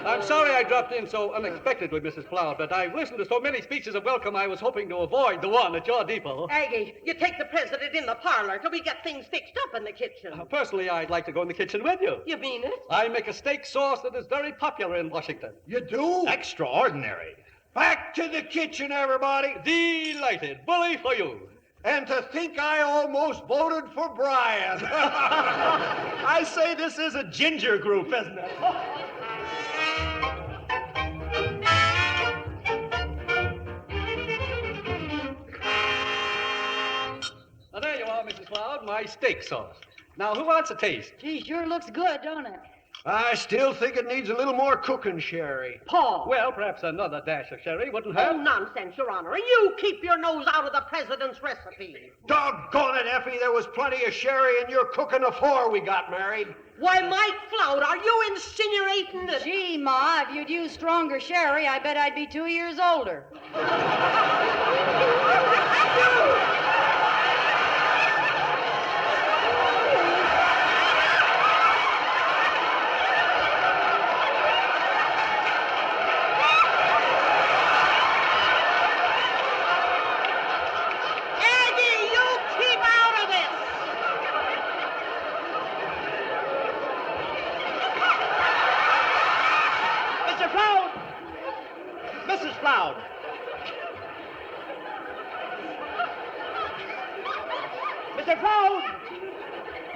I'm sorry I dropped in so unexpectedly, Mrs. Flower, but I've listened to so many speeches of welcome I was hoping to avoid the one at your depot. Aggie, you take the president in the parlor till we get things fixed up in the kitchen. Personally, I'd like to go in the kitchen with you. You mean it? I make a steak sauce that is very popular in Washington. You do? Extraordinary. Back to the kitchen, everybody. Delighted. Bully for you. And to think I almost voted for Brian. I say this is a ginger group, isn't it? Now, there you are, Mrs. Cloud, my steak sauce. Now, who wants a taste? Gee, sure looks good, don't it? I still think it needs a little more cooking, Sherry. Paul. Well, perhaps another dash of sherry wouldn't hurt. Oh, nonsense, Your Honor. You keep your nose out of the president's recipe. Doggone it, Effie. There was plenty of sherry in your cooking before we got married. Why, Mike Floud, are you insinuating that... Gee, Ma, if you'd used stronger sherry, I bet I'd be 2 years older.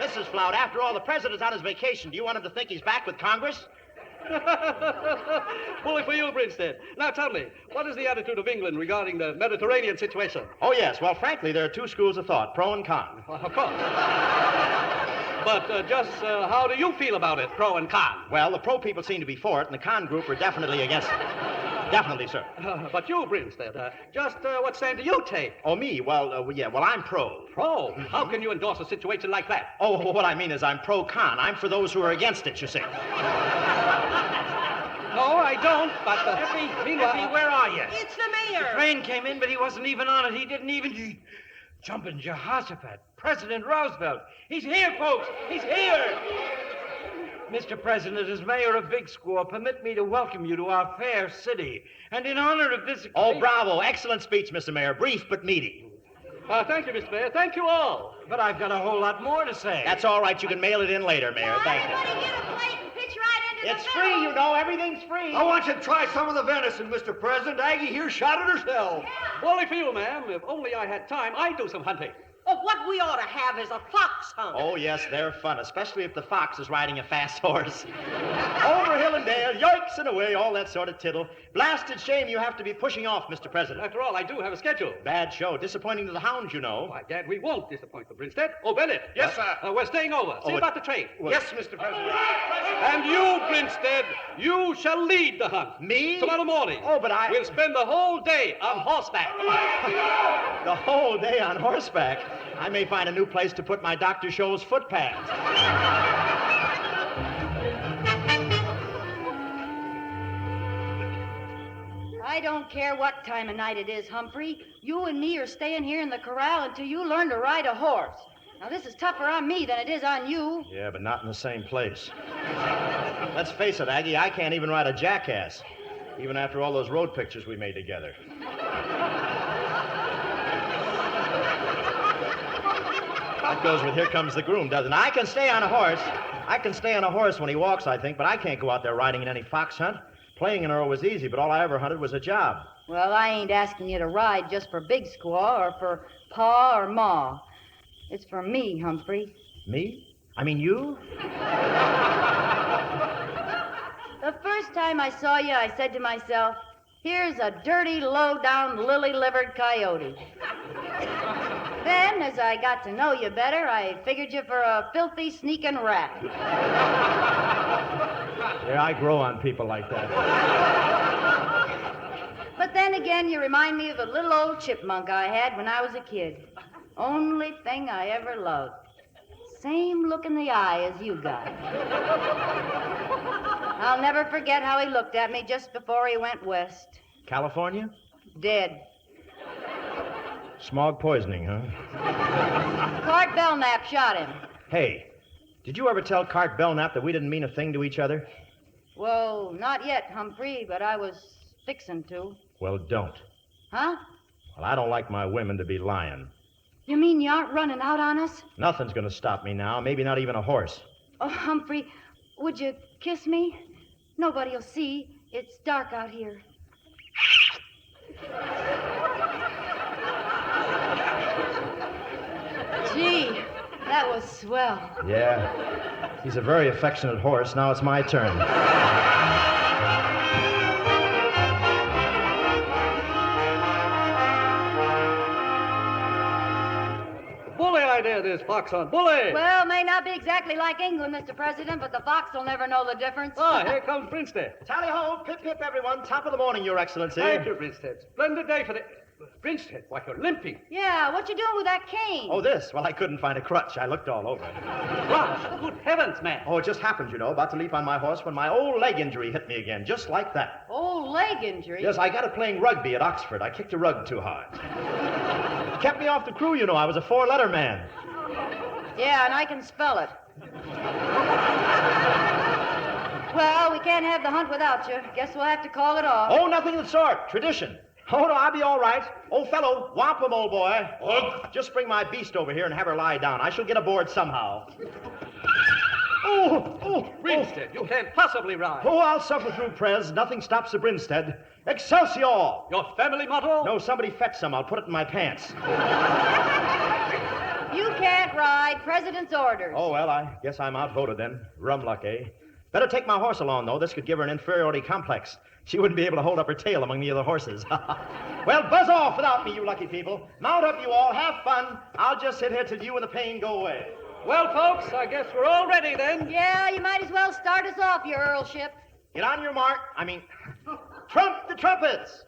Mrs. Floud, after all, the president's on his vacation. Do you want him to think he's back with Congress? Bully for you, Brinstead. Now tell me, what is the attitude of England regarding the Mediterranean situation? Oh, yes. Well, frankly, there are two schools of thought, pro and con. Well, of course. But just how do you feel about it, pro and con? Well, the pro people seem to be for it, and the con group are definitely against it. Definitely, sir. But you, Brinstead, just what stand do you take? Oh, me? Well, I'm pro. Pro? Mm-hmm. How can you endorse a situation like that? Oh, well, what I mean is I'm pro-con. I'm for those who are against it, you see. No, I don't, but... Effie, where are you? It's the mayor. The train came in, but he wasn't even on it. He didn't even... Jumping Jehoshaphat. President Roosevelt. He's here, folks. He's here. Mr. President, as mayor of Big Squaw, permit me to welcome you to our fair city. And in honor of this... Oh, bravo. Excellent speech, Mr. Mayor. Brief but meaty. Thank you, Mr. Mayor. Thank you all. But I've got a whole lot more to say. That's all right. You can mail it in later, Mayor. Thank you. Everybody get a plate and pitch right into It's free, you know. Everything's free. I want you to try some of the venison, Mr. President. Aggie here shot it herself. Bully for you, ma'am. If only I had time, I'd do some hunting. Oh, what we ought to have is a fox hunt. Oh, yes, they're fun, especially if the fox is riding a fast horse. Over hill and dale, yoicks and away, all that sort of tittle. Blasted shame you have to be pushing off, Mr. President. After all, I do have a schedule. Bad show. Disappointing to the hounds, you know. Why, Dad, we won't disappoint the Brinstead. Oh, Bennett. Yes, sir. We're staying over. See about the train. Yes, Mr. President. And you, Brinstead, you shall lead the hunt. Me? Tomorrow morning. Oh, but We'll spend the whole day on horseback. The whole day on horseback? I may find a new place to put my Dr. Scholl's foot pads. I don't care what time of night it is, Humphrey. You and me are staying here in the corral until you learn to ride a horse. Now, this is tougher on me than it is on you. Yeah, but not in the same place. Let's face it, Aggie, I can't even ride a jackass, even after all those road pictures we made together. That goes with Here Comes the Groom, doesn't it? I can stay on a horse. I can stay on a horse when he walks, I think, but I can't go out there riding in any fox hunt. Playing an Earl was easy, but all I ever hunted was a job. Well, I ain't asking you to ride just for Big Squaw or for Pa or Ma. It's for me, Humphrey. Me? I mean you? The first time I saw you, I said to myself, here's a dirty, low-down, lily-livered coyote. Then, as I got to know you better, I figured you for a filthy, sneaking rat. Yeah, I grow on people like that. But then again, you remind me of a little old chipmunk I had when I was a kid. Only thing I ever loved. Same look in the eye as you got. I'll never forget how he looked at me just before he went west. California? Dead. Smog poisoning, huh? Cart Belknap shot him. Hey, did you ever tell Cart Belknap that we didn't mean a thing to each other? Well, not yet, Humphrey, but I was fixin' to. Well, don't. Huh? Well, I don't like my women to be lying. You mean you aren't running out on us? Nothing's going to stop me now, maybe not even a horse. Oh, Humphrey, would you kiss me? Nobody'll see. It's dark out here. Gee, that was swell. Yeah. He's a very affectionate horse. Now it's my turn. Bully idea, this fox hunt. Bully! Well, may not be exactly like England, Mr. President, but the fox will never know the difference. Ah, here comes Brinstead. Tally-ho, pip-pip, everyone. Top of the morning, Your Excellency. Thank you, Brinstead. Splendid day for the... Brinstead, why, you're limping. Yeah, what you doing with that cane? Oh, this? Well, I couldn't find a crutch. I looked all over. Crutch? Good heavens, man. Oh, it just happened, you know, about to leep on my horse when my old leg injury hit me again, just like that. Old leg injury? Yes, I got it playing rugby at Oxford. I kicked a rug too hard. It kept me off the crew, you know. I was a four-letter man. Yeah, and I can spell it. Well, we can't have the hunt without you. Guess we'll have to call it off. Oh, nothing of the sort. Tradition. Oh, no, I'll be all right. Old fellow, wampum, old boy. Ugh. Just bring my beast over here and have her lie down. I shall get aboard somehow. Oh. Brinstead, you can't possibly ride. Oh, I'll suffer through, Prez. Nothing stops the Brinstead. Excelsior! Your family motto? No, somebody fetch some. I'll put it in my pants. You can't ride. President's orders. Oh, well, I guess I'm outvoted then. Rum luck, eh? Better take my horse along, though. This could give her an inferiority complex. She wouldn't be able to hold up her tail among the other horses. Well, buzz off without me, you lucky people. Mount up, you all. Have fun. I'll just sit here till you and the pain go away. Well, folks, I guess we're all ready then. Yeah, you might as well start us off, your earlship. Get on your mark. Trump the trumpets.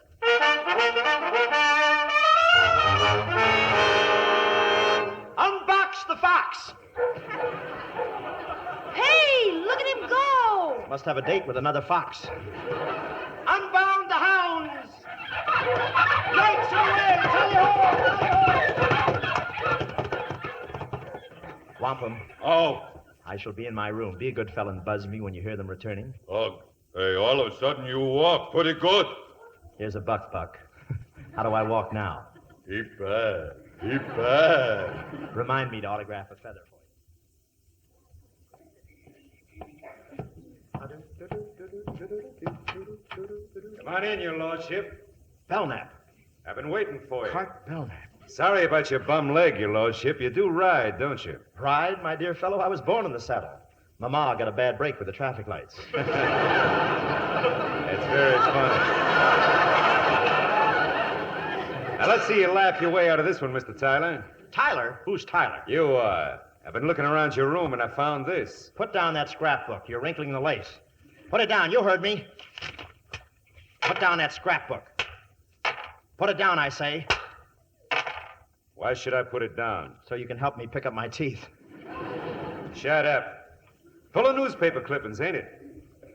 Unbox the fox. Hey, look at him go. Must have a date with another fox. Unbound the hounds. Lights away. Wampum. Oh. I shall be in my room. Be a good fellow and buzz me when you hear them returning. Ugh. Hey, all of a sudden you walk pretty good. Here's a buck. How do I walk now? Heap bad. Remind me to autograph a feather for Come on in, your lordship. Belknap. I've been waiting for you. Cart Belknap. Sorry about your bum leg, your lordship. You do ride, don't you? Ride, my dear fellow? I was born in the saddle. Mama got a bad break with the traffic lights. That's very funny. Now, let's see you laugh your way out of this one, Mr. Tyler. Tyler? Who's Tyler? You are. I've been looking around your room, and I found this. Put down that scrapbook. You're wrinkling the lace. Put it down. You heard me. Put down that scrapbook. Put it down, I say. Why should I put it down? So you can help me pick up my teeth. Shut up. Full of newspaper clippings, ain't it?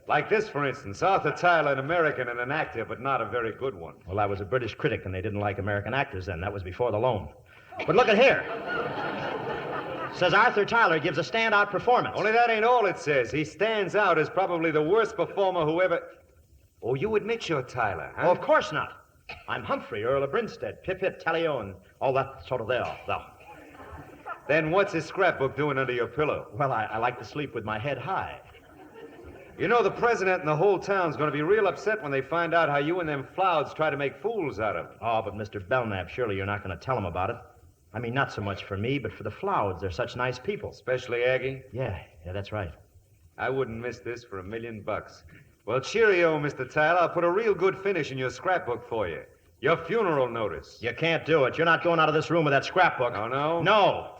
Like this, for instance. Arthur Tyler, an American and an actor, but not a very good one. Well, I was a British critic, and they didn't like American actors then. That was before the loan. But look at here. Says Arthur Tyler gives a standout performance. Only that ain't all it says. He stands out as probably the worst performer who ever... Oh, you admit you're Tyler, huh? Oh, of course not. I'm Humphrey, Earl of Brinstead, Pip-Pip, Tally-O, and all that sort of there. Then what's his scrapbook doing under your pillow? Well, I like to sleep with my head high. You know, the president and the whole town's going to be real upset when they find out how you and them Flouds try to make fools out of him. Oh, but Mr. Belknap, surely you're not going to tell him about it. I mean, not so much for me, but for the Flouds. They're such nice people. Especially Aggie? Yeah, that's right. I wouldn't miss this for $1 million. Well, cheerio, Mr. Tyler. I'll put a real good finish in your scrapbook for you. Your funeral notice. You can't do it. You're not going out of this room with that scrapbook. Oh, no? No.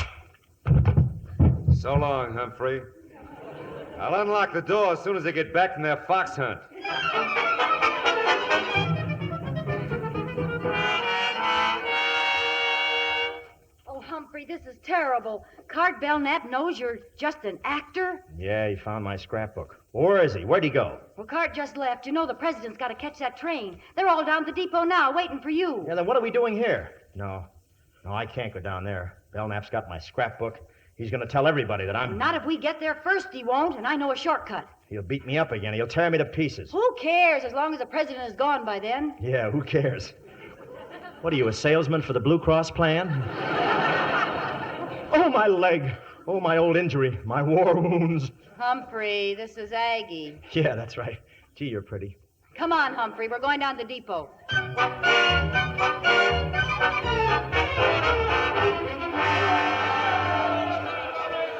So long, Humphrey. I'll unlock the door as soon as they get back from their fox hunt. Oh, Humphrey, this is terrible. Cart Belknap knows you're just an actor. Yeah, he found my scrapbook. Where is he? Where'd he go? Well, Cart just left. You know the president's got to catch that train. They're all down at the depot now, waiting for you. Yeah, then what are we doing here? No, I can't go down there. Belknap's got my scrapbook. He's going to tell everybody that I'm... Not if we get there first, he won't, and I know a shortcut. He'll beat me up again. He'll tear me to pieces. Who cares, as long as the president is gone by then? Yeah, who cares? What are you, a salesman for the Blue Cross plan? Oh, my leg. Oh, my old injury. My war wounds. Humphrey, this is Aggie. Yeah, that's right. Gee, you're pretty. Come on, Humphrey, we're going down to the depot.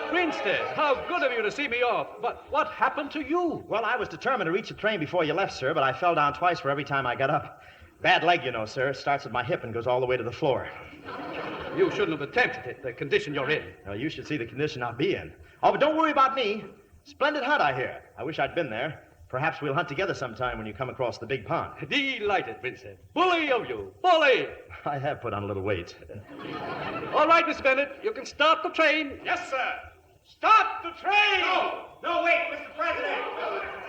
Grinstead, how good of you to see me off. But what happened to you? Well, I was determined to reach the train before you left, sir, but I fell down twice for every time I got up. Bad leg, you know, sir. Starts at my hip and goes all the way to the floor. You shouldn't have attempted it, the condition you're in. Well, you should see the condition I'll be in. Oh, but don't worry about me. Splendid hunt, I hear. I wish I'd been there. Perhaps we'll hunt together sometime when you come across the big pond. Delighted, Vincent. Bully of you. Bully! I have put on a little weight. All right, Miss Bennett. You can start the train. Yes, sir. Stop the train! No, wait, Mr. President.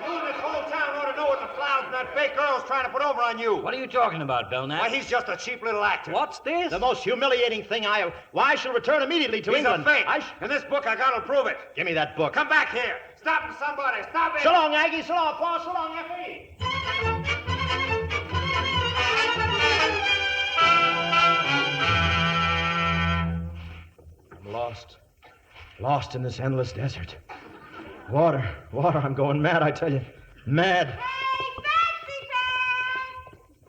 You and this whole town ought to know what the Flowers and that fake Earl's trying to put over on you. What are you talking about, Belknap? Why, he's just a cheap little actor. What's this? The most humiliating thing Why, I shall return immediately to He's England. a fake. And this book, I gotta prove it. Give me that book. Come back here. Stop him, somebody. Stop it. So long, Aggie. So long, Paul. So long, Effie. I'm lost. Lost in this endless desert. Water. I'm going mad, I tell you. Mad. Hey,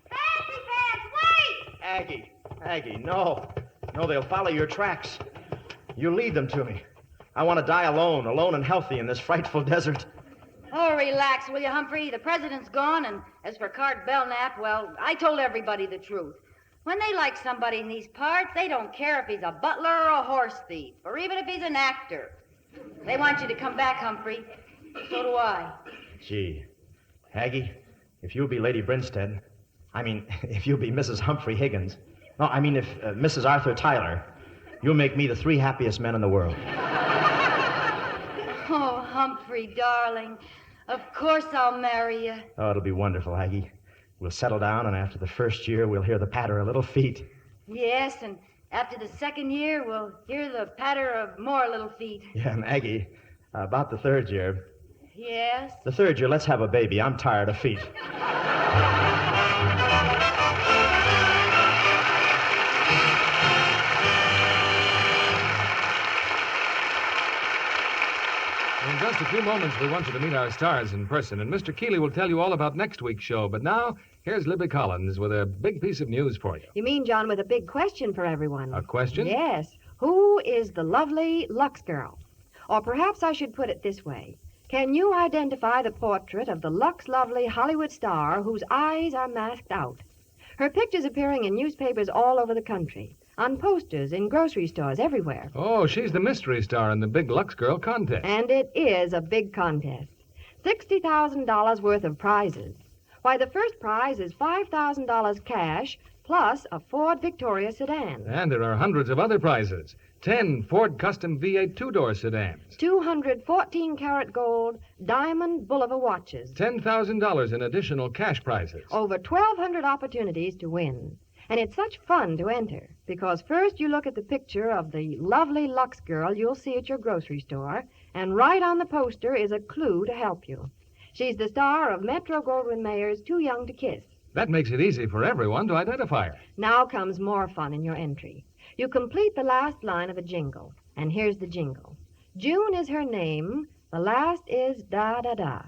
Fancy Pants, wait! Aggie, no. No, they'll follow your tracks. You lead them to me. I want to die alone and healthy in this frightful desert. Oh, relax, will you, Humphrey? The president's gone, and as for Cart Belknap, well, I told everybody the truth. When they like somebody in these parts, they don't care if he's a butler or a horse thief, or even if he's an actor. They want you to come back, Humphrey. So do I. Gee, Aggie, if you'll be Lady Brinstead, if you'll be Mrs. Humphrey Higgins, if Mrs. Arthur Tyler, you'll make me the 3 happiest men in the world. Oh, Humphrey, darling, of course I'll marry you. Oh, it'll be wonderful, Aggie. We'll settle down, and after the first year, we'll hear the patter of little feet. Yes, and after the second year, we'll hear the patter of more little feet. Yeah, and Aggie, about the third year. Yes? The third year, let's have a baby. I'm tired of feet. In just a few moments, we want you to meet our stars in person, and Mr. Keeley will tell you all about next week's show. But now, here's Libby Collins with a big piece of news for you. You mean, John, with a big question for everyone? A question? Yes. Who is the lovely Lux girl? Or perhaps I should put it this way. Can you identify the portrait of the Lux lovely Hollywood star whose eyes are masked out? Her picture's appearing in newspapers all over the country, on posters, in grocery stores, everywhere. Oh, she's the mystery star in the big Lux Girl contest. And it is a big contest. $60,000 worth of prizes. Why, the first prize is $5,000 cash plus a Ford Victoria sedan. And there are hundreds of other prizes. 10 Ford Custom V8 two-door sedans. 200 14-karat gold diamond Bulliver watches. $10,000 in additional cash prizes. Over 1,200 opportunities to win. And it's such fun to enter, because first you look at the picture of the lovely Lux girl you'll see at your grocery store, and right on the poster is a clue to help you. She's the star of Metro-Goldwyn-Mayer's Too Young to Kiss. That makes it easy for everyone to identify her. Now comes more fun in your entry. You complete the last line of a jingle, and here's the jingle. June is her name, the last is da-da-da.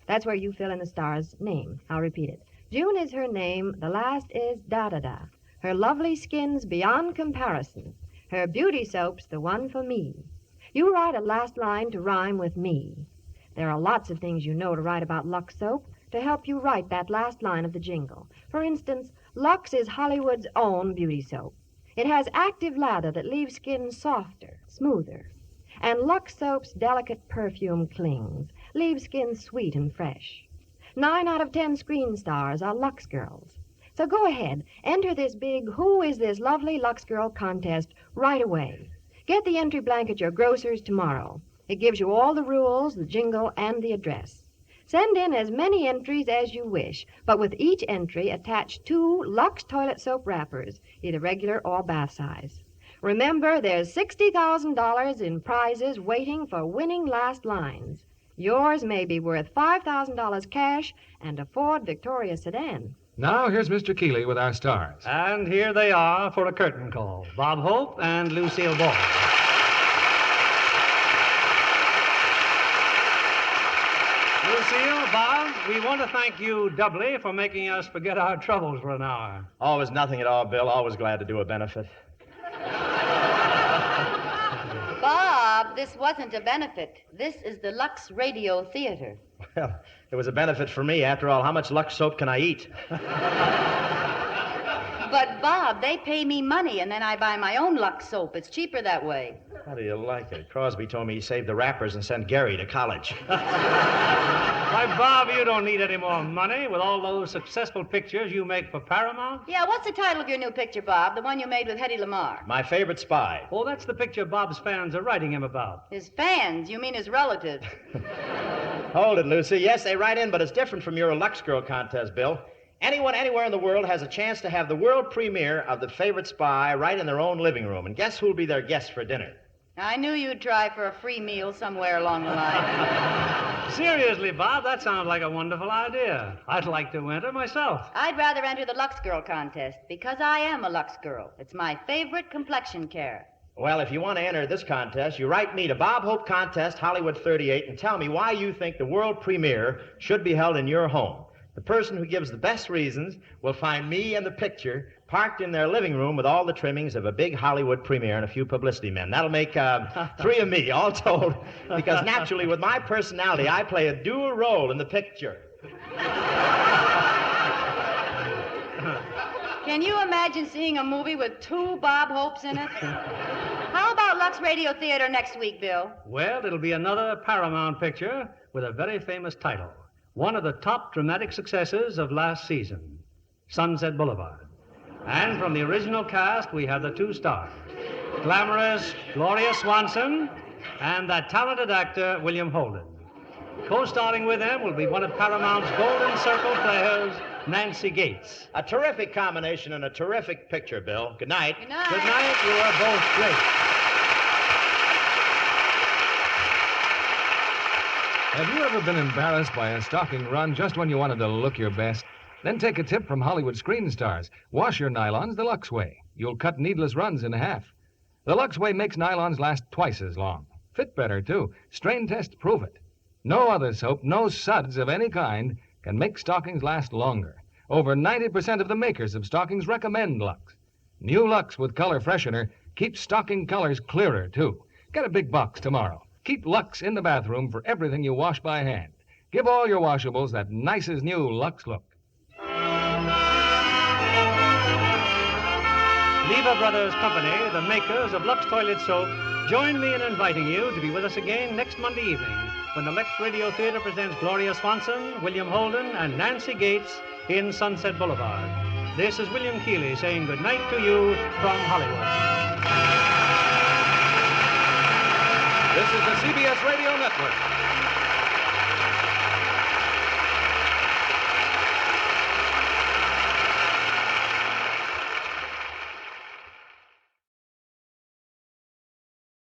That's where you fill in the star's name. I'll repeat it. June is her name, the last is da-da-da. Her lovely skin's beyond comparison. Her beauty soap's the one for me. You write a last line to rhyme with me. There are lots of things you know to write about Lux soap to help you write that last line of the jingle. For instance, Lux is Hollywood's own beauty soap. It has active lather that leaves skin softer, smoother. And Lux soap's delicate perfume clings, leaves skin sweet and fresh. 9 out of 10 screen stars are Lux girls. So go ahead, enter this big Who Is This Lovely Lux Girl contest right away. Get the entry blank at your grocer's tomorrow. It gives you all the rules, the jingle, and the address. Send in as many entries as you wish, but with each entry attach 2 Lux toilet soap wrappers, either regular or bath size. Remember, there's $60,000 in prizes waiting for winning last lines. Yours may be worth $5,000 cash and a Ford Victoria sedan. Now, here's Mr. Keeley with our stars. And here they are for a curtain call. Bob Hope and Lucille Ball. Lucille, Bob, we want to thank you doubly for making us forget our troubles for an hour. Always nothing at all, Bill. Always glad to do a benefit. Bob, this wasn't a benefit. This is the Lux Radio Theater. Well, it was a benefit for me. After all, how much Lux soap can I eat? But, Bob, they pay me money, and then I buy my own Lux soap. It's cheaper that way. How do you like it? Crosby told me he saved the wrappers and sent Gary to college. Why, Bob, you don't need any more money with all those successful pictures you make for Paramount. Yeah, what's the title of your new picture, Bob? The one you made with Hedy Lamarr. My favorite spy. Oh, that's the picture Bob's fans are writing him about. His fans? You mean his relatives? Hold it, Lucy. Yes, they write in, but it's different from your Lux Girl contest, Bill. Anyone anywhere in the world has a chance to have the world premiere of The Favorite Spy right in their own living room. And guess who'll be their guest for dinner? I knew you'd try for a free meal somewhere along the line. Seriously, Bob, that sounds like a wonderful idea. I'd like to enter myself. I'd rather enter the Lux Girl contest because I am a Lux Girl. It's my favorite complexion care. Well, if you want to enter this contest, you write me to Bob Hope Contest, Hollywood 38, and tell me why you think the world premiere should be held in your home. The person who gives the best reasons will find me and the picture parked in their living room with all the trimmings of a big Hollywood premiere and a few publicity men. That'll make 3 of me, all told, because naturally, with my personality, I play a dual role in the picture. Can you imagine seeing a movie with 2 Bob Hopes in it? How about Lux Radio Theater next week, Bill? Well, it'll be another Paramount picture with a very famous title. One of the top dramatic successes of last season, Sunset Boulevard. And from the original cast, we have the 2 stars, glamorous Gloria Swanson and that talented actor, William Holden. Co-starring with them will be one of Paramount's Golden Circle players, Nancy Gates. A terrific combination and a terrific picture, Bill. Good night. Good night. Good night. You are both great. Have you ever been embarrassed by a stocking run just when you wanted to look your best? Then take a tip from Hollywood screen stars. Wash your nylons the Lux way. You'll cut needless runs in half. The Lux way makes nylons last twice as long. Fit better, too. Strain tests prove it. No other soap, no suds of any kind, can make stockings last longer. Over 90% of the makers of stockings recommend Lux. New Lux with color freshener keeps stocking colors clearer, too. Get a big box tomorrow. Keep Lux in the bathroom for everything you wash by hand. Give all your washables that nice as new Lux look. Lever Brothers Company, the makers of Lux Toilet Soap, join me in inviting you to be with us again next Monday evening when the Lux Radio Theater presents Gloria Swanson, William Holden, and Nancy Gates in Sunset Boulevard. This is William Keeley saying good night to you from Hollywood. This is the CBS Radio Network.